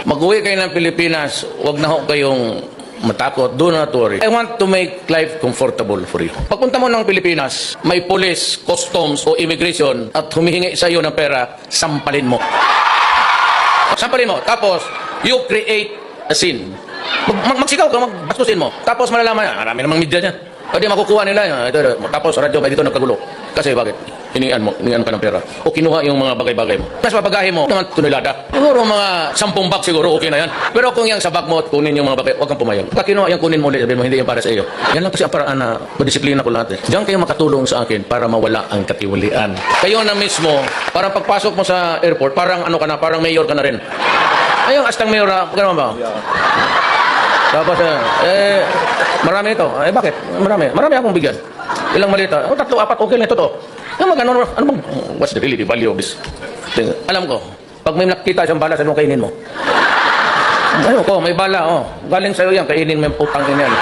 Mag-uwi kayo ng Pilipinas, huwag na ho kayong matakot. Do not worry. I want to make life comfortable for you. Pagpunta mo ng Pilipinas, may police, customs o immigration at humihingi sa iyo ng pera, sampalin mo. Sampalin mo. Tapos, you create a scene. Magsigaw ka, magbastusin mo. Tapos malalaman yan, marami namang media niyan. Pwede makukuha nila yan. Tapos radyo pa dito nagkagulo. Kasi bakit? Hinian ka ng pera. O kinuha yung mga bagay-bagay mo. Mas babagahin mo naman tunilada. Siguro mga 10 bag siguro okay na yan. Pero kung yung sa bag mo at kunin yung mga bagay, huwag kang pumayag. Pag kinuha yung kunin mo ulit, sabihin mo, hindi yan para sa iyo. Yan lang kasi ang paraan na madisiplina ko lahat eh. Diyan kayo makatulong sa akin para mawala ang katiwalian. Kayo na mismo, parang pagpasok mo sa airport, parang ano ka na, parang mayor ka na rin. Ayun, astang mayor na, gano'n ba? Tapos, marami ito. Bakit? Marami akong bigyan. Ilang malita. 3, 4, okay lang ito to. Ano bang, what's the really value of this thing? Alam ko, pag may nakita siyang bala, saan mo kainin mo? Ayun ko, may bala, oh. Galing sa'yo yan, kainin mo yung putang ina yan.